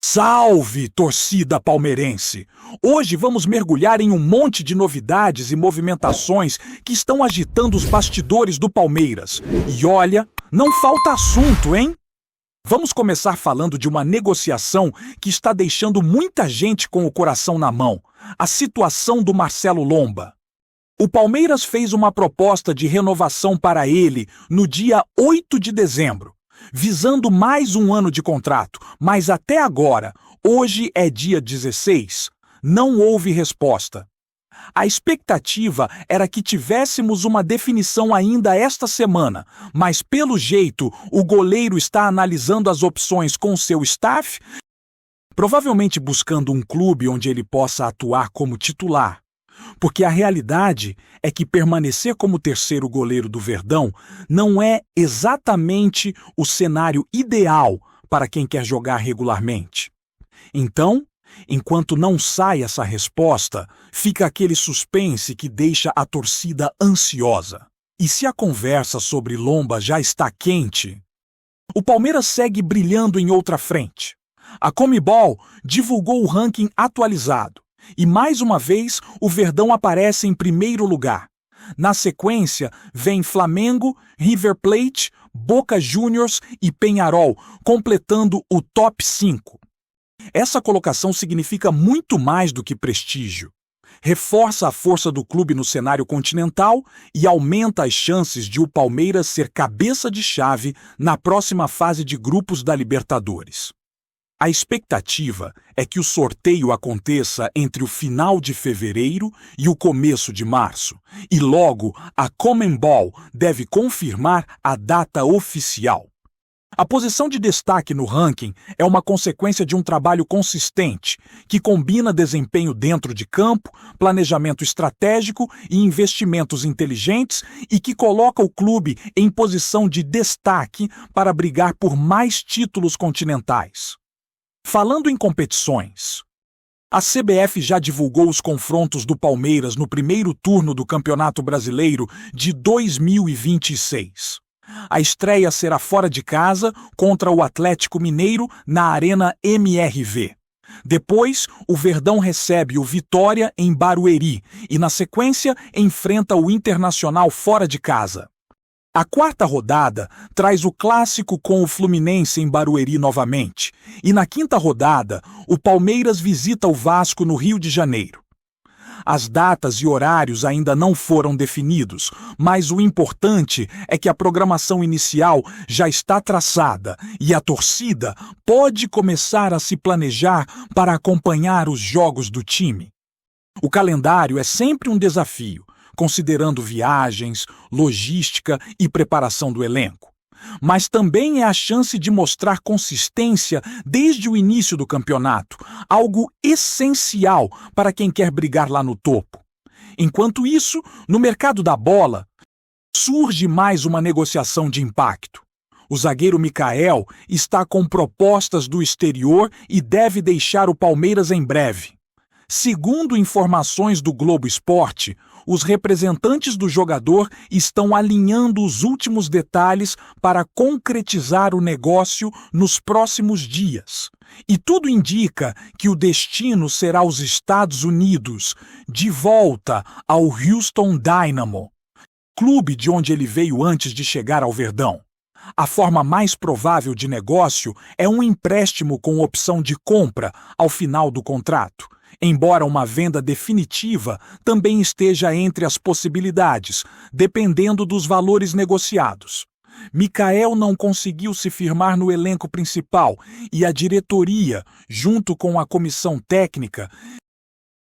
Salve, torcida palmeirense! Hoje vamos mergulhar em um monte de novidades e movimentações que estão agitando os bastidores do Palmeiras. E olha, não falta assunto, hein? Vamos começar falando de uma negociação que está deixando muita gente com o coração na mão: a situação do Marcelo Lomba. O Palmeiras fez uma proposta de renovação para ele no dia 8 de dezembro. Visando mais um ano de contrato, mas até agora, hoje é dia 16, não houve resposta. A expectativa era que tivéssemos uma definição ainda esta semana, mas pelo jeito o goleiro está analisando as opções com seu staff, provavelmente buscando um clube onde ele possa atuar como titular. Porque a realidade é que permanecer como terceiro goleiro do Verdão não é exatamente o cenário ideal para quem quer jogar regularmente. Então, enquanto não sai essa resposta, fica aquele suspense que deixa a torcida ansiosa. E se a conversa sobre Lomba já está quente, o Palmeiras segue brilhando em outra frente. A Conmebol divulgou o ranking atualizado. E mais uma vez, o Verdão aparece em primeiro lugar. Na sequência, vem Flamengo, River Plate, Boca Juniors e Peñarol, completando o top 5. Essa colocação significa muito mais do que prestígio. Reforça a força do clube no cenário continental e aumenta as chances de o Palmeiras ser cabeça de chave na próxima fase de grupos da Libertadores. A expectativa é que o sorteio aconteça entre o final de fevereiro e o começo de março, e logo a Conmebol deve confirmar a data oficial. A posição de destaque no ranking é uma consequência de um trabalho consistente, que combina desempenho dentro de campo, planejamento estratégico e investimentos inteligentes e que coloca o clube em posição de destaque para brigar por mais títulos continentais. Falando em competições, a CBF já divulgou os confrontos do Palmeiras no primeiro turno do Campeonato Brasileiro de 2026. A estreia será fora de casa contra o Atlético Mineiro na Arena MRV. Depois, o Verdão recebe o Vitória em Barueri e, na sequência, enfrenta o Internacional fora de casa. A quarta rodada traz o clássico com o Fluminense em Barueri novamente. E na quinta rodada, o Palmeiras visita o Vasco no Rio de Janeiro. As datas e horários ainda não foram definidos, mas o importante é que a programação inicial já está traçada e a torcida pode começar a se planejar para acompanhar os jogos do time. O calendário é sempre um desafio, considerando viagens, logística e preparação do elenco. Mas também é a chance de mostrar consistência desde o início do campeonato, algo essencial para quem quer brigar lá no topo. Enquanto isso, no mercado da bola, surge mais uma negociação de impacto. O zagueiro Mikael está com propostas do exterior e deve deixar o Palmeiras em breve. Segundo informações do Globo Esporte, os representantes do jogador estão alinhando os últimos detalhes para concretizar o negócio nos próximos dias. E tudo indica que o destino será os Estados Unidos, de volta ao Houston Dynamo, clube de onde ele veio antes de chegar ao Verdão. A forma mais provável de negócio é um empréstimo com opção de compra ao final do contrato. Embora uma venda definitiva também esteja entre as possibilidades, dependendo dos valores negociados. Mikael não conseguiu se firmar no elenco principal e a diretoria, junto com a comissão técnica,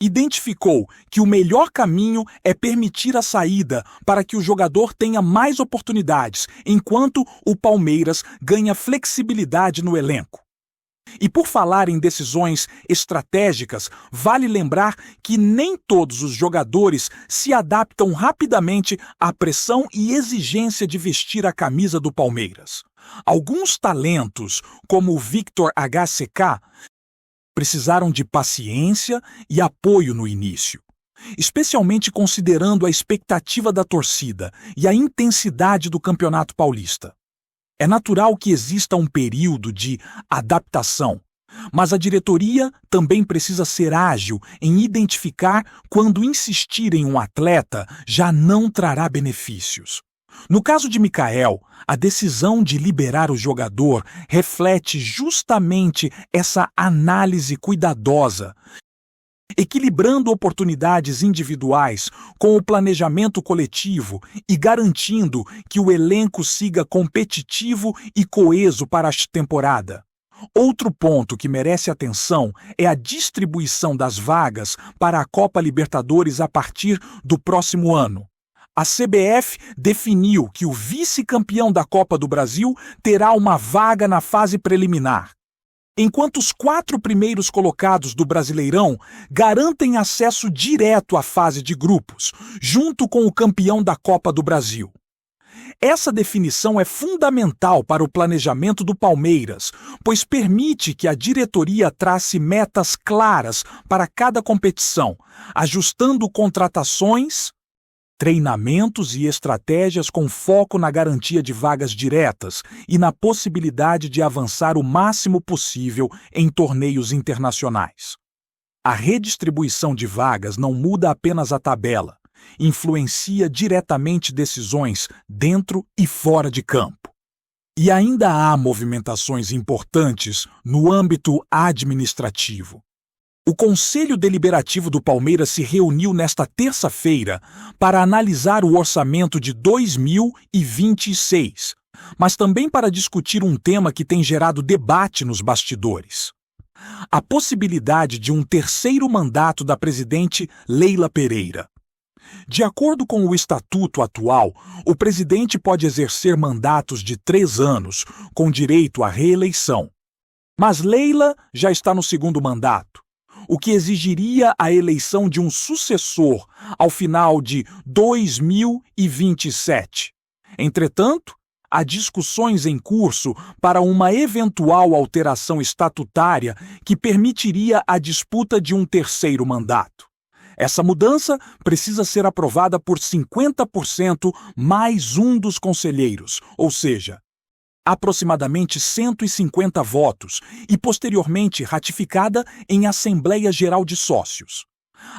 identificou que o melhor caminho é permitir a saída para que o jogador tenha mais oportunidades, enquanto o Palmeiras ganha flexibilidade no elenco. E por falar em decisões estratégicas, vale lembrar que nem todos os jogadores se adaptam rapidamente à pressão e exigência de vestir a camisa do Palmeiras. Alguns talentos, como o Victor HCK, precisaram de paciência e apoio no início, especialmente considerando a expectativa da torcida e a intensidade do Campeonato Paulista. É natural que exista um período de adaptação, Mas a diretoria também precisa ser ágil em identificar quando insistir em um atleta já não trará benefícios. No caso de Mikael, a decisão de liberar o jogador reflete justamente essa análise cuidadosa, equilibrando oportunidades individuais com o planejamento coletivo e garantindo que o elenco siga competitivo e coeso para a temporada. Outro ponto que merece atenção é a distribuição das vagas para a Copa Libertadores a partir do próximo ano. A CBF definiu que o vice-campeão da Copa do Brasil terá uma vaga na fase preliminar, enquanto os 4 primeiros colocados do Brasileirão garantem acesso direto à fase de grupos, junto com o campeão da Copa do Brasil. Essa definição é fundamental para o planejamento do Palmeiras, pois permite que a diretoria trace metas claras para cada competição, ajustando contratações, treinamentos e estratégias com foco na garantia de vagas diretas e na possibilidade de avançar o máximo possível em torneios internacionais. A redistribuição de vagas não muda apenas a tabela, influencia diretamente decisões dentro e fora de campo. E ainda há movimentações importantes no âmbito administrativo. O Conselho Deliberativo do Palmeiras se reuniu nesta terça-feira para analisar o orçamento de 2026, mas também para discutir um tema que tem gerado debate nos bastidores: a possibilidade de um terceiro mandato da presidente Leila Pereira. De acordo com o estatuto atual, o presidente pode exercer mandatos de 3 anos, com direito à reeleição. Mas Leila já está no segundo mandato, o que exigiria a eleição de um sucessor ao final de 2027. Entretanto, há discussões em curso para uma eventual alteração estatutária que permitiria a disputa de um terceiro mandato. Essa mudança precisa ser aprovada por 50% mais um dos conselheiros, ou seja, aproximadamente 150 votos, e posteriormente ratificada em Assembleia Geral de Sócios.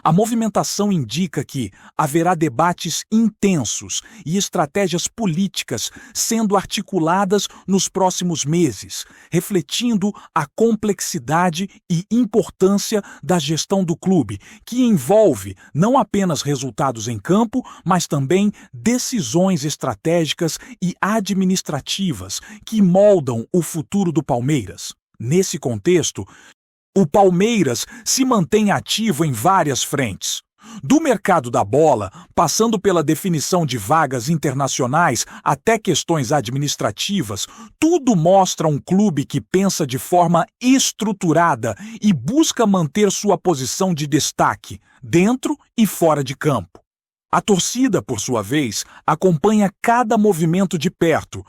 A movimentação indica que haverá debates intensos e estratégias políticas sendo articuladas nos próximos meses, refletindo a complexidade e importância da gestão do clube, que envolve não apenas resultados em campo, mas também decisões estratégicas e administrativas que moldam o futuro do Palmeiras. Nesse contexto, o Palmeiras se mantém ativo em várias frentes. Do mercado da bola, passando pela definição de vagas internacionais até questões administrativas, tudo mostra um clube que pensa de forma estruturada e busca manter sua posição de destaque, dentro e fora de campo. A torcida, por sua vez, acompanha cada movimento de perto,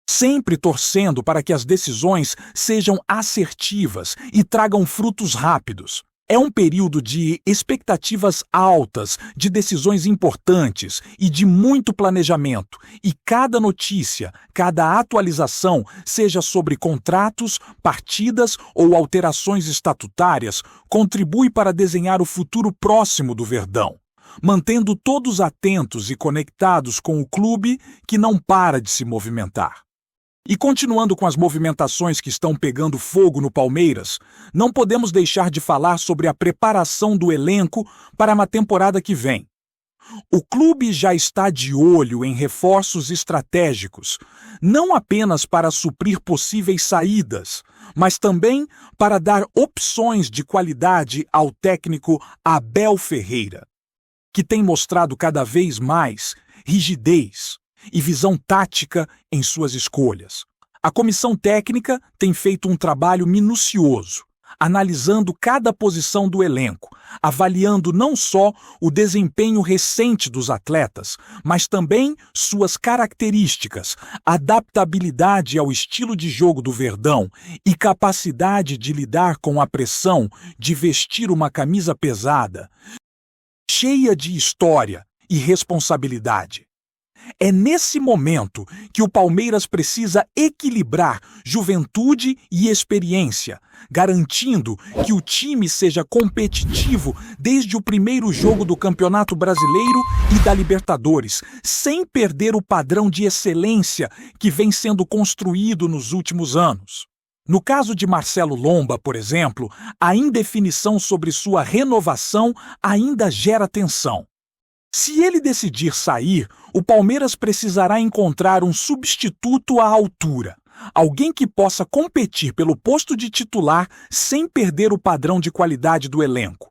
sempre torcendo para que as decisões sejam assertivas e tragam frutos rápidos. É um período de expectativas altas, de decisões importantes e de muito planejamento, e cada notícia, cada atualização, seja sobre contratos, partidas ou alterações estatutárias, contribui para desenhar o futuro próximo do Verdão, mantendo todos atentos e conectados com o clube que não para de se movimentar. E continuando com as movimentações que estão pegando fogo no Palmeiras, não podemos deixar de falar sobre a preparação do elenco para uma temporada que vem. O clube já está de olho em reforços estratégicos, não apenas para suprir possíveis saídas, mas também para dar opções de qualidade ao técnico Abel Ferreira, que tem mostrado cada vez mais rigidez e visão tática em suas escolhas. A comissão técnica tem feito um trabalho minucioso, analisando cada posição do elenco, avaliando não só o desempenho recente dos atletas, mas também suas características, adaptabilidade ao estilo de jogo do Verdão e capacidade de lidar com a pressão de vestir uma camisa pesada, cheia de história e responsabilidade. É nesse momento que o Palmeiras precisa equilibrar juventude e experiência, garantindo que o time seja competitivo desde o primeiro jogo do Campeonato Brasileiro e da Libertadores, sem perder o padrão de excelência que vem sendo construído nos últimos anos. No caso de Marcelo Lomba, por exemplo, a indefinição sobre sua renovação ainda gera tensão. Se ele decidir sair, o Palmeiras precisará encontrar um substituto à altura, alguém que possa competir pelo posto de titular sem perder o padrão de qualidade do elenco.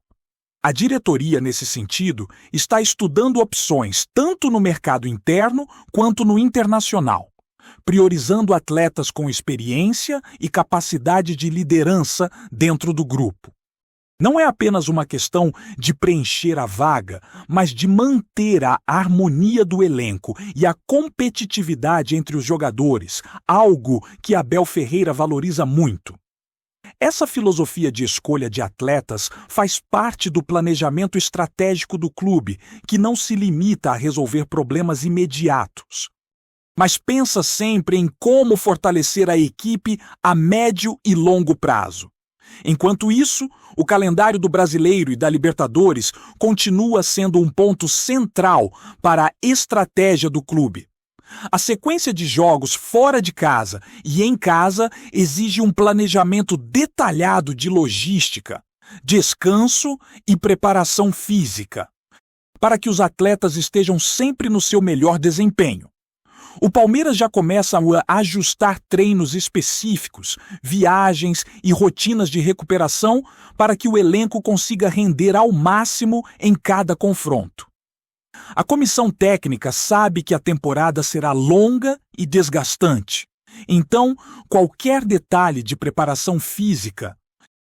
A diretoria, nesse sentido, está estudando opções tanto no mercado interno quanto no internacional, priorizando atletas com experiência e capacidade de liderança dentro do grupo. Não é apenas uma questão de preencher a vaga, mas de manter a harmonia do elenco e a competitividade entre os jogadores, algo que Abel Ferreira valoriza muito. Essa filosofia de escolha de atletas faz parte do planejamento estratégico do clube, que não se limita a resolver problemas imediatos, mas pensa sempre em como fortalecer a equipe a médio e longo prazo. Enquanto isso, o calendário do Brasileiro e da Libertadores continua sendo um ponto central para a estratégia do clube. A sequência de jogos fora de casa e em casa exige um planejamento detalhado de logística, descanso e preparação física, para que os atletas estejam sempre no seu melhor desempenho. O Palmeiras já começa a ajustar treinos específicos, viagens e rotinas de recuperação para que o elenco consiga render ao máximo em cada confronto. A comissão técnica sabe que a temporada será longa e desgastante. Então, qualquer detalhe de preparação física,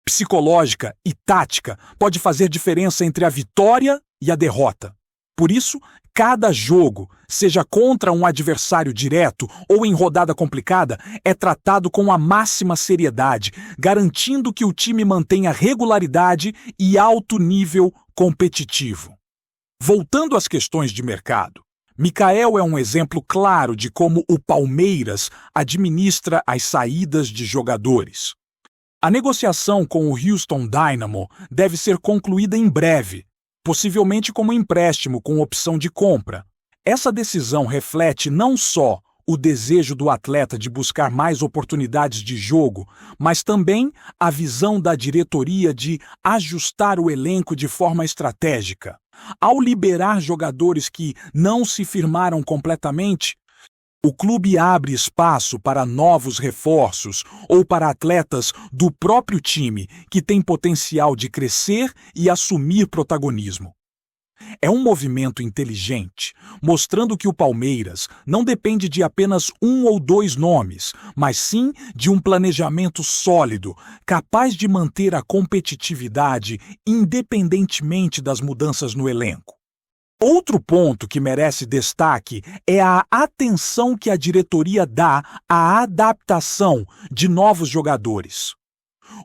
psicológica e tática pode fazer diferença entre a vitória e a derrota. Por isso, cada jogo, seja contra um adversário direto ou em rodada complicada, é tratado com a máxima seriedade, garantindo que o time mantenha regularidade e alto nível competitivo. Voltando às questões de mercado, Michael é um exemplo claro de como o Palmeiras administra as saídas de jogadores. A negociação com o Houston Dynamo deve ser concluída em breve, possivelmente como empréstimo com opção de compra. Essa decisão reflete não só o desejo do atleta de buscar mais oportunidades de jogo, mas também a visão da diretoria de ajustar o elenco de forma estratégica. Ao liberar jogadores que não se firmaram completamente, o clube abre espaço para novos reforços ou para atletas do próprio time que têm potencial de crescer e assumir protagonismo. É um movimento inteligente, mostrando que o Palmeiras não depende de apenas um ou dois nomes, mas sim de um planejamento sólido, capaz de manter a competitividade independentemente das mudanças no elenco. Outro ponto que merece destaque é a atenção que a diretoria dá à adaptação de novos jogadores.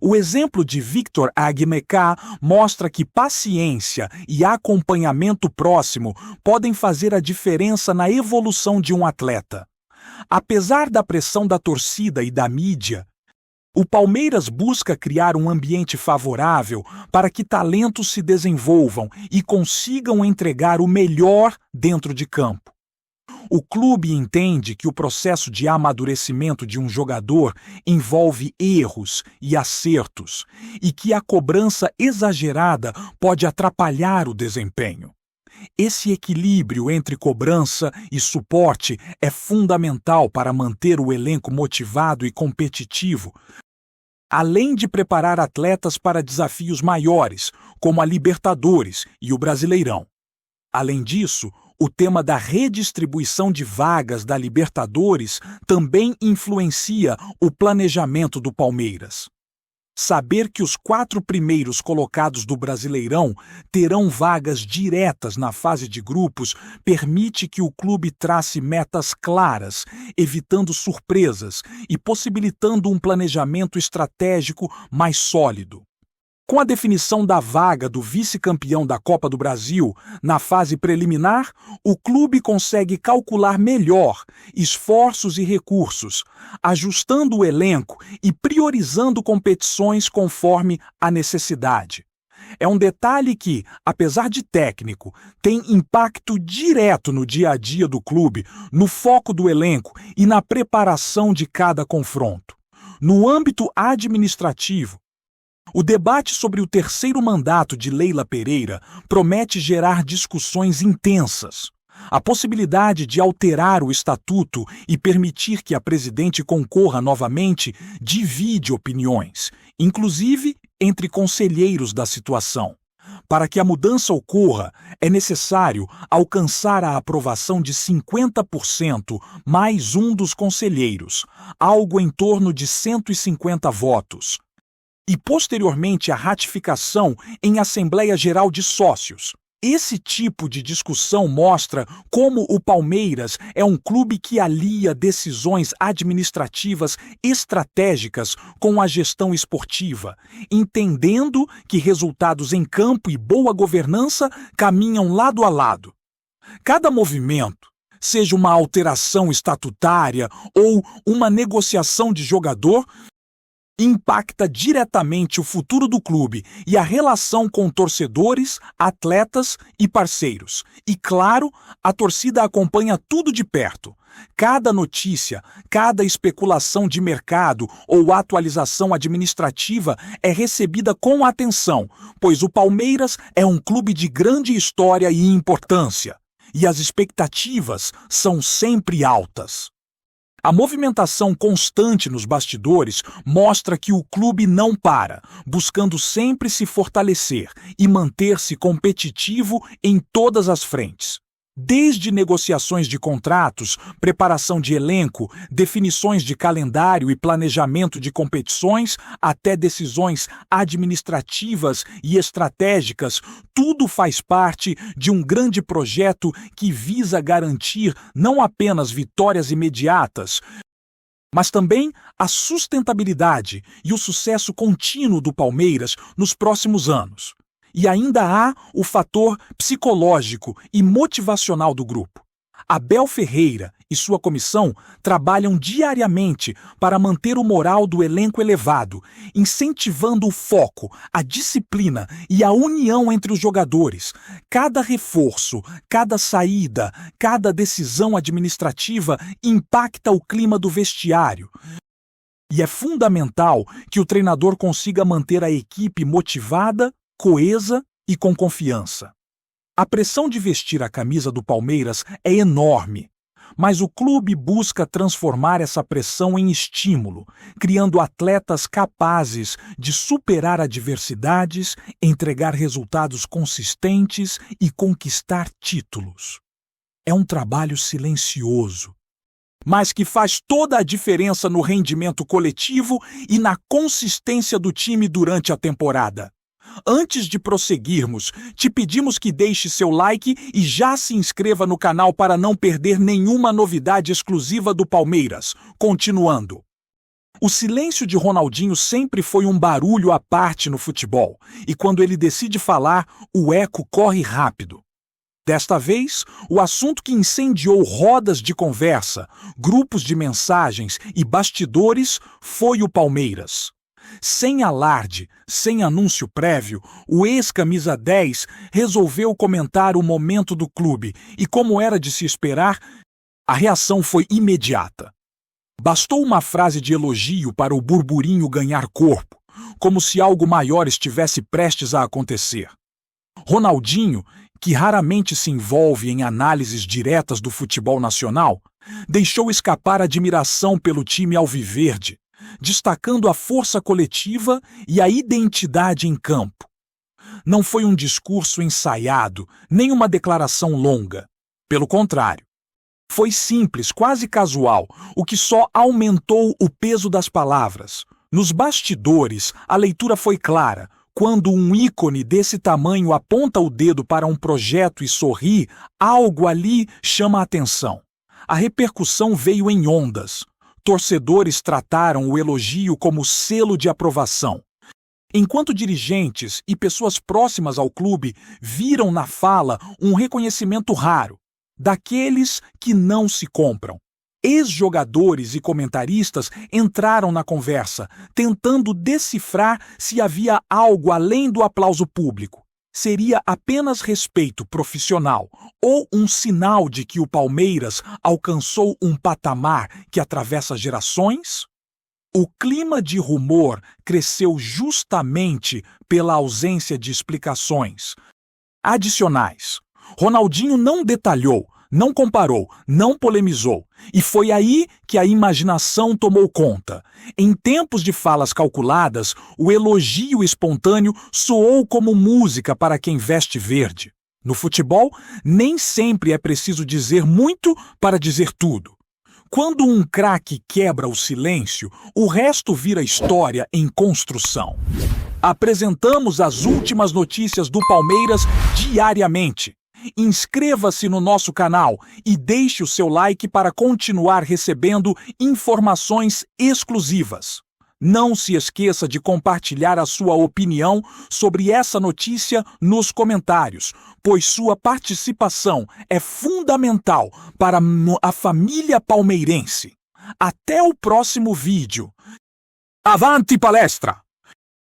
O exemplo de Victor Aguimeká mostra que paciência e acompanhamento próximo podem fazer a diferença na evolução de um atleta. Apesar da pressão da torcida e da mídia, o Palmeiras busca criar um ambiente favorável para que talentos se desenvolvam e consigam entregar o melhor dentro de campo. O clube entende que o processo de amadurecimento de um jogador envolve erros e acertos e que a cobrança exagerada pode atrapalhar o desempenho. Esse equilíbrio entre cobrança e suporte é fundamental para manter o elenco motivado e competitivo, além de preparar atletas para desafios maiores, como a Libertadores e o Brasileirão. Além disso, o tema da redistribuição de vagas da Libertadores também influencia o planejamento do Palmeiras. Saber que os 4 primeiros colocados do Brasileirão terão vagas diretas na fase de grupos permite que o clube trace metas claras, evitando surpresas e possibilitando um planejamento estratégico mais sólido. Com a definição da vaga do vice-campeão da Copa do Brasil na fase preliminar, o clube consegue calcular melhor esforços e recursos, ajustando o elenco e priorizando competições conforme a necessidade. É um detalhe que, apesar de técnico, tem impacto direto no dia a dia do clube, no foco do elenco e na preparação de cada confronto. No âmbito administrativo, o debate sobre o terceiro mandato de Leila Pereira promete gerar discussões intensas. A possibilidade de alterar o estatuto e permitir que a presidente concorra novamente divide opiniões, inclusive entre conselheiros da situação. Para que a mudança ocorra, é necessário alcançar a aprovação de 50% mais um dos conselheiros, algo em torno de 150 votos, e posteriormente a ratificação em Assembleia Geral de Sócios. Esse tipo de discussão mostra como o Palmeiras é um clube que alia decisões administrativas estratégicas com a gestão esportiva, entendendo que resultados em campo e boa governança caminham lado a lado. Cada movimento, seja uma alteração estatutária ou uma negociação de jogador, impacta diretamente o futuro do clube e a relação com torcedores, atletas e parceiros. E, claro, a torcida acompanha tudo de perto. Cada notícia, cada especulação de mercado ou atualização administrativa é recebida com atenção, pois o Palmeiras é um clube de grande história e importância, e as expectativas são sempre altas. A movimentação constante nos bastidores mostra que o clube não para, buscando sempre se fortalecer e manter-se competitivo em todas as frentes. Desde negociações de contratos, preparação de elenco, definições de calendário e planejamento de competições, até decisões administrativas e estratégicas, tudo faz parte de um grande projeto que visa garantir não apenas vitórias imediatas, mas também a sustentabilidade e o sucesso contínuo do Palmeiras nos próximos anos. E ainda há o fator psicológico e motivacional do grupo. Abel Ferreira e sua comissão trabalham diariamente para manter o moral do elenco elevado, incentivando o foco, a disciplina e a união entre os jogadores. Cada reforço, cada saída, cada decisão administrativa impacta o clima do vestiário. E é fundamental que o treinador consiga manter a equipe motivada, coesa e com confiança. A pressão de vestir a camisa do Palmeiras é enorme, mas o clube busca transformar essa pressão em estímulo, criando atletas capazes de superar adversidades, entregar resultados consistentes e conquistar títulos. É um trabalho silencioso, mas que faz toda a diferença no rendimento coletivo e na consistência do time durante a temporada. Antes de prosseguirmos, te pedimos que deixe seu like e já se inscreva no canal para não perder nenhuma novidade exclusiva do Palmeiras. Continuando. O silêncio de Ronaldinho sempre foi um barulho à parte no futebol, e quando ele decide falar, o eco corre rápido. Desta vez, o assunto que incendiou rodas de conversa, grupos de mensagens e bastidores foi o Palmeiras. Sem alarde, sem anúncio prévio, o ex-camisa 10 resolveu comentar o momento do clube e, como era de se esperar, a reação foi imediata. Bastou uma frase de elogio para o burburinho ganhar corpo, como se algo maior estivesse prestes a acontecer. Ronaldinho, que raramente se envolve em análises diretas do futebol nacional, deixou escapar admiração pelo time alviverde, destacando a força coletiva e a identidade em campo. Não foi um discurso ensaiado, nem uma declaração longa. Pelo contrário, foi simples, quase casual, o que só aumentou o peso das palavras. Nos bastidores, a leitura foi clara. Quando um ícone desse tamanho aponta o dedo para um projeto e sorri, algo ali chama a atenção. A repercussão veio em ondas. Torcedores trataram o elogio como selo de aprovação. enquanto dirigentes e pessoas próximas ao clube viram na fala um reconhecimento raro, daqueles que não se compram. Ex-jogadores e comentaristas entraram na conversa, tentando decifrar se havia algo além do aplauso público. Seria apenas respeito profissional ou um sinal de que o Palmeiras alcançou um patamar que atravessa gerações? O clima de rumor cresceu justamente pela ausência de explicações adicionais. Ronaldinho não detalhou, não comparou, não polemizou. E foi aí que a imaginação tomou conta. Em tempos de falas calculadas, o elogio espontâneo soou como música para quem veste verde. No futebol, nem sempre é preciso dizer muito para dizer tudo. Quando um craque quebra o silêncio, o resto vira história em construção. Apresentamos as últimas notícias do Palmeiras diariamente. Inscreva-se no nosso canal e deixe o seu like para continuar recebendo informações exclusivas. Não se esqueça de compartilhar a sua opinião sobre essa notícia nos comentários, pois sua participação é fundamental para a família palmeirense. Até o próximo vídeo. Avante palestra!